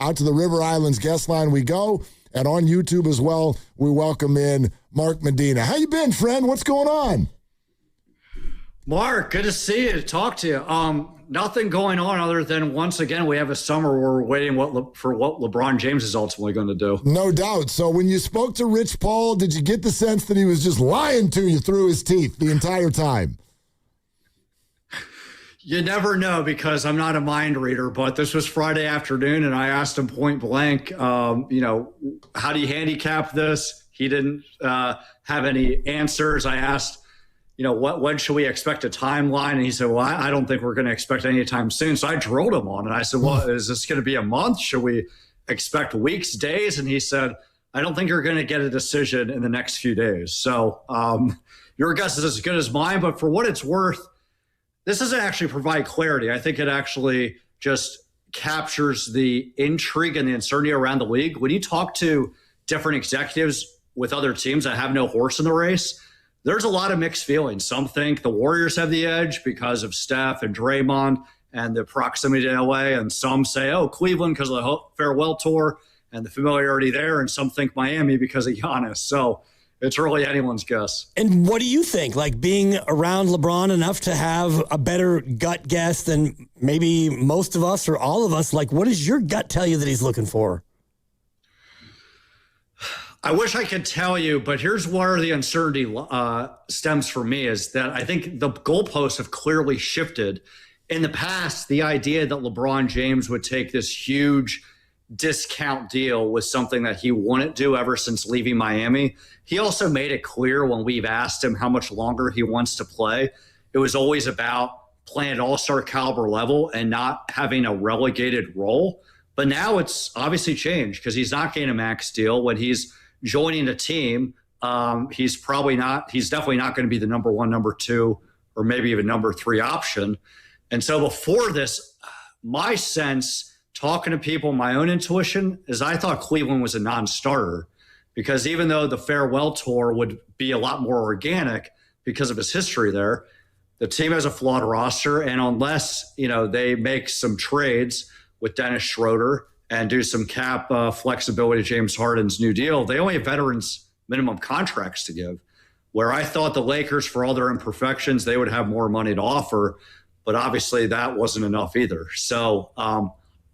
Out to the River Islands guest line we go. And on YouTube as well, we welcome in Mark Medina. How you been, friend? What's going on? Mark, good to see you, to talk to you. Nothing going on other than, once again, we have a summer where we're waiting for what LeBron James is ultimately going to do. No doubt. So when you spoke to Rich Paul, did you get the sense that he was just lying to you through his teeth the entire time? You never know, because I'm not a mind reader, but this was Friday afternoon, and I asked him point blank, how do you handicap this? He didn't have any answers. I asked, when should we expect a timeline? And he said, well, I don't think we're going to expect any time soon. So I drilled him on it. I said, well, is this going to be a month? Should we expect weeks, days? And he said, I don't think you're going to get a decision in the next few days. So your guess is as good as mine. But for what it's worth, this doesn't actually provide clarity. I think it actually just captures the intrigue and the uncertainty around the league. When you talk to different executives with other teams that have no horse in the race, there's a lot of mixed feelings. Some think the Warriors have the edge because of Steph and Draymond and the proximity to LA. And some say, Cleveland because of the farewell tour and the familiarity there. And some think Miami because of Giannis. So it's really anyone's guess. And what do you think? Like, being around LeBron enough to have a better gut guess than maybe most of us or all of us, like, what does your gut tell you that he's looking for? I wish I could tell you, but here's where the uncertainty stems for me, is that I think the goalposts have clearly shifted. In the past, the idea that LeBron James would take this huge discount deal was something that he wouldn't do ever since leaving Miami. He also made it clear when we've asked him how much longer he wants to play, it was always about playing at all-star caliber level and not having a relegated role. But now it's obviously changed, because he's not getting a max deal. When he's joining a team, he's definitely not going to be the number one, number two, or maybe even number three option. And so before this, my sense, talking to people, my own intuition, is I thought Cleveland was a non-starter, because even though the farewell tour would be a lot more organic because of his history there, the team has a flawed roster. And unless, they make some trades with Dennis Schroeder and do some cap flexibility to James Harden's new deal, they only have veterans minimum contracts to give, where I thought the Lakers, for all their imperfections, they would have more money to offer. But obviously that wasn't enough either. So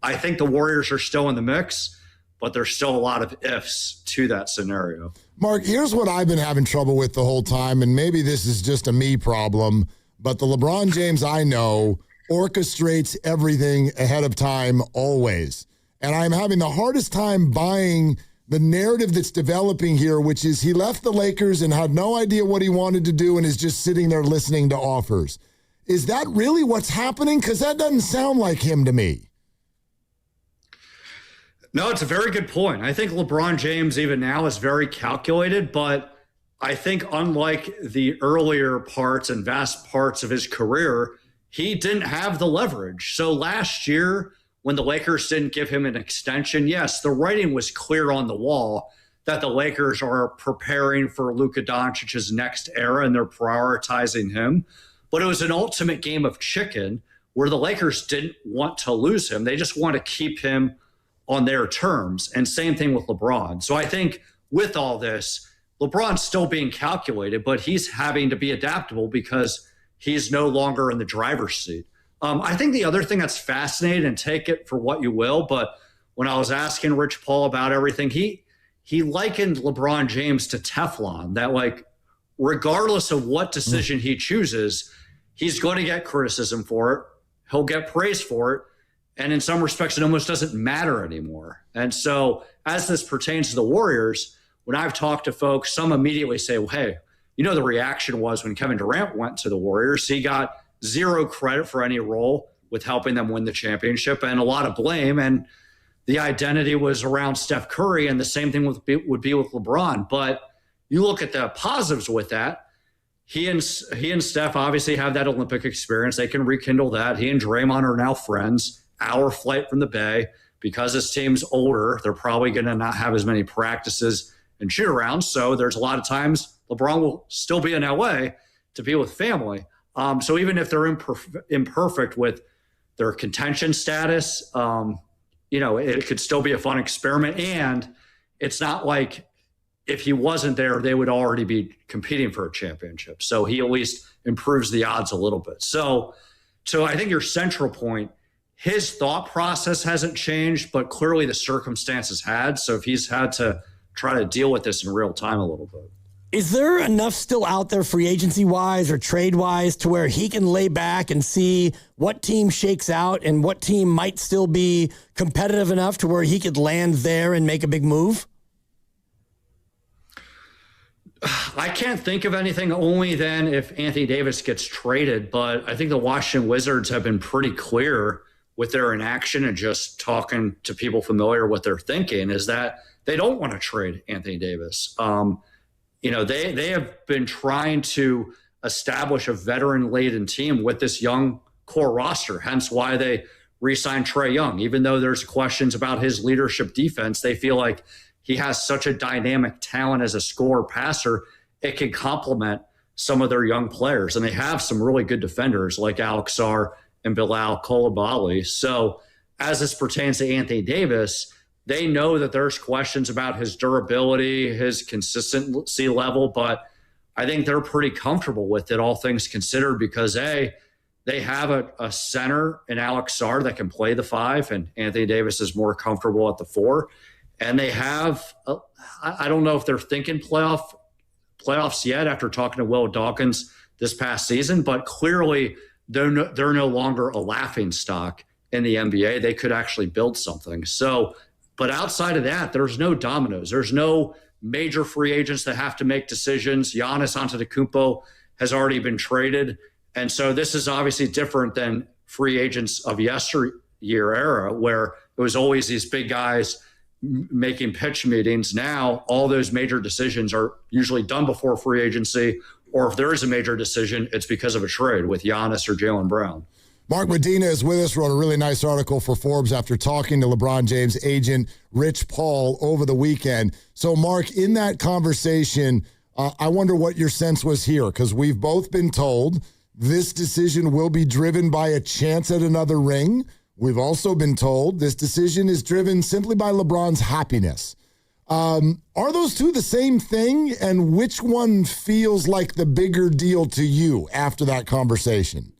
I think the Warriors are still in the mix, but there's still a lot of ifs to that scenario. Mark, here's what I've been having trouble with the whole time, and maybe this is just a me problem, but the LeBron James I know orchestrates everything ahead of time always. And I'm having the hardest time buying the narrative that's developing here, which is he left the Lakers and had no idea what he wanted to do and is just sitting there listening to offers. Is that really what's happening? Because that doesn't sound like him to me. No, it's a very good point. I think LeBron James even now is very calculated, but I think unlike the earlier parts and vast parts of his career, he didn't have the leverage. So last year, when the Lakers didn't give him an extension, yes, the writing was clear on the wall that the Lakers are preparing for Luka Doncic's next era and they're prioritizing him. But it was an ultimate game of chicken where the Lakers didn't want to lose him. They just want to keep him on their terms. And same thing with LeBron. So I think with all this, LeBron's still being calculated, but he's having to be adaptable because he's no longer in the driver's seat. I think the other thing that's fascinating, and take it for what you will, but when I was asking Rich Paul about everything, he likened LeBron James to Teflon, that like regardless of what decision he chooses, he's going to get criticism for it. He'll get praise for it. And in some respects, it almost doesn't matter anymore. And so as this pertains to the Warriors, when I've talked to folks, some immediately say, well, hey, the reaction was when Kevin Durant went to the Warriors, he got zero credit for any role with helping them win the championship and a lot of blame. And the identity was around Steph Curry, and the same thing would be with LeBron. But you look at the positives with that. He and Steph obviously have that Olympic experience. They can rekindle that. He and Draymond are now friends. Hour flight from the Bay. Because his team's older, they're probably going to not have as many practices and shoot-arounds. So there's a lot of times LeBron will still be in LA to be with family. So even if they're imperfect with their contention status, it could still be a fun experiment. And it's not like if he wasn't there, they would already be competing for a championship. So he at least improves the odds a little bit. So I think your central point, his thought process hasn't changed, but clearly the circumstances had. So if he's had to try to deal with this in real time a little bit. Is there enough still out there free agency-wise or trade-wise to where he can lay back and see what team shakes out and what team might still be competitive enough to where he could land there and make a big move? I can't think of anything only then if Anthony Davis gets traded, but I think the Washington Wizards have been pretty clear with their inaction and just talking to people familiar with their thinking is that they don't want to trade Anthony Davis. They have been trying to establish a veteran-laden team with this young core roster, hence why they re-signed Trae Young. Even though there's questions about his leadership defense, they feel like he has such a dynamic talent as a scorer passer, it can complement some of their young players. And they have some really good defenders like Alex Sarr and Bilal Coulibaly. So as this pertains to Anthony Davis, they know that there's questions about his durability, his consistency level, but I think they're pretty comfortable with it, all things considered, because they have a center in Alex Sarr that can play the 5, and Anthony Davis is more comfortable at the 4. And they have, I don't know if they're thinking playoffs yet after talking to Will Dawkins this past season, but clearly they're no longer a laughing stock in the NBA. They could actually build something. So, but outside of that, there's no dominoes. There's no major free agents that have to make decisions. Giannis Antetokounmpo has already been traded. And so this is obviously different than free agents of yesteryear era, where it was always these big guys making pitch meetings. Now, all those major decisions are usually done before free agency, or if there is a major decision, it's because of a trade with Giannis or Jaylen Brown. Mark Medina is with us, wrote a really nice article for Forbes after talking to LeBron James agent Rich Paul over the weekend. So, Mark, in that conversation, I wonder what your sense was here, because we've both been told this decision will be driven by a chance at another ring. We've also been told this decision is driven simply by LeBron's happiness. Are those two the same thing? And which one feels like the bigger deal to you after that conversation?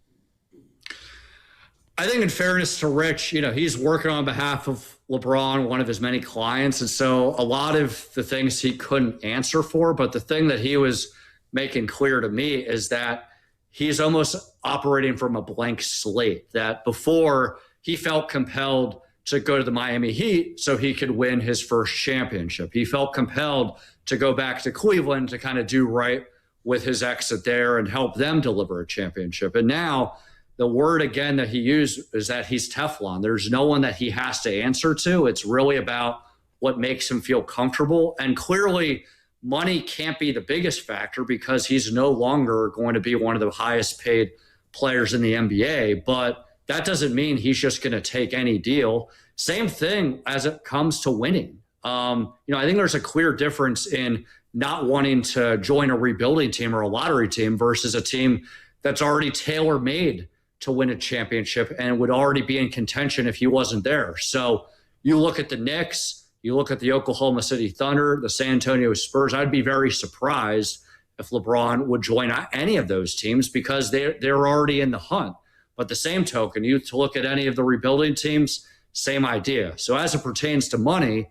I think in fairness to Rich, he's working on behalf of LeBron, one of his many clients. And so a lot of the things he couldn't answer for, but the thing that he was making clear to me is that he's almost operating from a blank slate, that before he felt compelled to go to the Miami Heat so he could win his first championship. He felt compelled to go back to Cleveland to kind of do right with his exit there and help them deliver a championship. And now the word again that he used is that he's Teflon. There's no one that he has to answer to. It's really about what makes him feel comfortable. And clearly money can't be the biggest factor because he's no longer going to be one of the highest paid players in the NBA. But that doesn't mean he's just going to take any deal. Same thing as it comes to winning. I think there's a clear difference in not wanting to join a rebuilding team or a lottery team versus a team that's already tailor-made to win a championship and would already be in contention if he wasn't there. So you look at the Knicks, you look at the Oklahoma City Thunder, the San Antonio Spurs. I'd be very surprised if LeBron would join any of those teams because they're already in the hunt. But the same token, you to look at any of the rebuilding teams, same idea. So as it pertains to money,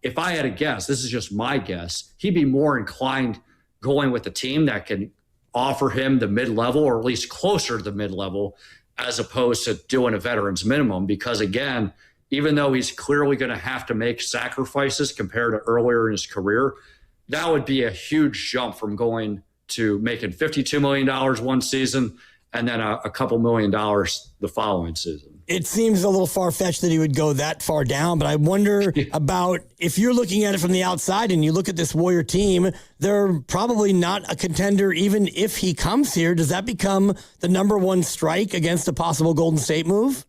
if I had a guess, this is just my guess, he'd be more inclined going with a team that can offer him the mid-level or at least closer to the mid-level as opposed to doing a veteran's minimum. Because again, even though he's clearly going to have to make sacrifices compared to earlier in his career, that would be a huge jump from going to making $52 million one season and then a couple $1 million the following season. It seems a little far-fetched that he would go that far down, but I wonder about if you're looking at it from the outside and you look at this Warrior team, they're probably not a contender even if he comes here. Does that become the number one strike against a possible Golden State move?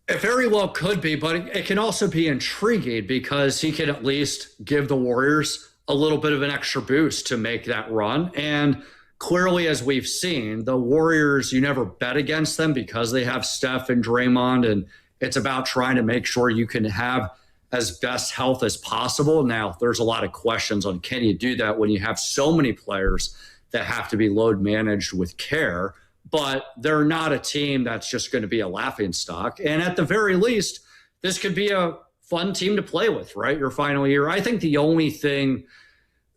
It very well could be, but it can also be intriguing because he can at least give the Warriors a little bit of an extra boost to make that run. And clearly, as we've seen, the Warriors, you never bet against them because they have Steph and Draymond, and it's about trying to make sure you can have as best health as possible. Now, there's a lot of questions on can you do that when you have so many players that have to be load managed with care, but they're not a team that's just going to be a laughingstock. And at the very least, this could be a fun team to play with, right? Your final year. I think the only thing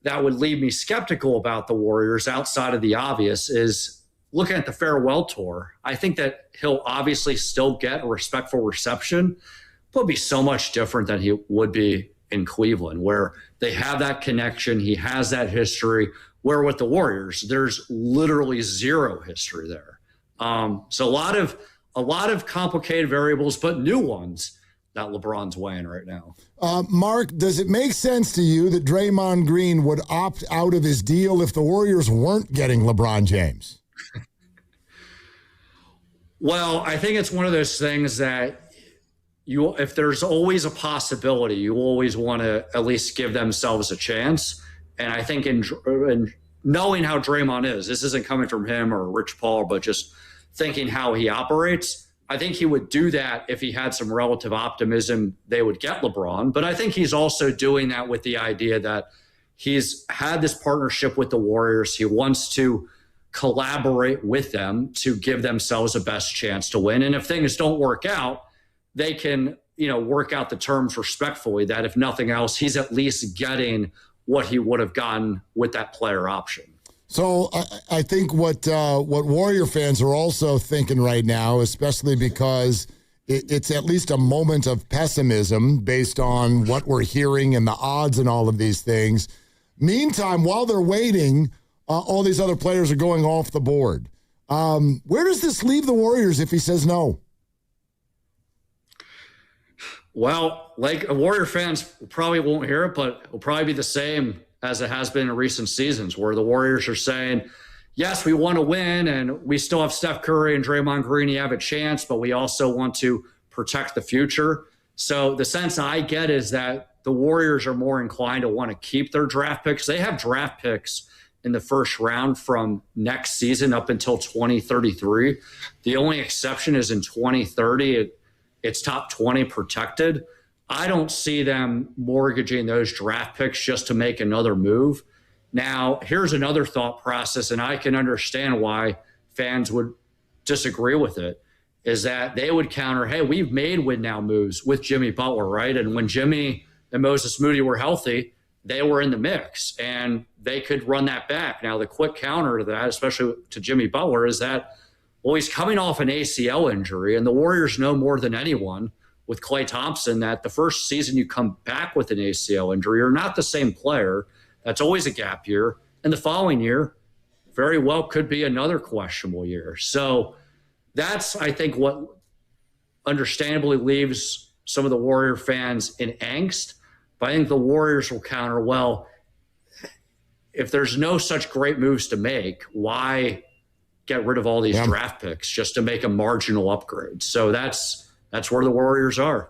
that would leave me skeptical about the Warriors outside of the obvious is looking at the farewell tour. I think that he'll obviously still get a respectful reception, but it'll be so much different than he would be in Cleveland, where they have that connection. He has that history, where with the Warriors, there's literally zero history there. So a lot of complicated variables, but new ones that LeBron's weighing right now. Mark, does it make sense to you that Draymond Green would opt out of his deal if the Warriors weren't getting LeBron James? Well, I think it's one of those things that if there's always a possibility, you always want to at least give themselves a chance. And I think in knowing how Draymond is, this isn't coming from him or Rich Paul, but just thinking how he operates, I think he would do that if he had some relative optimism they would get LeBron. But I think he's also doing that with the idea that he's had this partnership with the Warriors. He wants to collaborate with them to give themselves a best chance to win. And if things don't work out, they can, work out the terms respectfully, that if nothing else, he's at least getting what he would have gotten with that player option. So I think what Warrior fans are also thinking right now, especially because it's at least a moment of pessimism based on what we're hearing and the odds and all of these things. Meantime, while they're waiting, all these other players are going off the board. Where does this leave the Warriors if he says no? Well, like Warrior fans probably won't hear it, but it'll probably be the same as it has been in recent seasons, where the Warriors are saying, yes, we want to win, and we still have Steph Curry and Draymond Green. You have a chance, but we also want to protect the future. So the sense I get is that the Warriors are more inclined to want to keep their draft picks. They have draft picks in the first round from next season up until 2033. The only exception is in 2030. It's top 20 protected. I don't see them mortgaging those draft picks just to make another move. Now, here's another thought process, and I can understand why fans would disagree with it, is that they would counter, hey, we've made win now moves with Jimmy Butler, right? And when Jimmy and Moses Moody were healthy, they were in the mix, and they could run that back. Now, the quick counter to that, especially to Jimmy Butler, is that, well, he's coming off an ACL injury, and the Warriors know more than anyone with Klay Thompson that the first season you come back with an ACL injury, you're not the same player. That's always a gap year. And the following year very well could be another questionable year. So that's, I think, what understandably leaves some of the Warrior fans in angst. But I think the Warriors will counter, well, if there's no such great moves to make, why get rid of all these draft picks just to make a marginal upgrade? So that's where the Warriors are.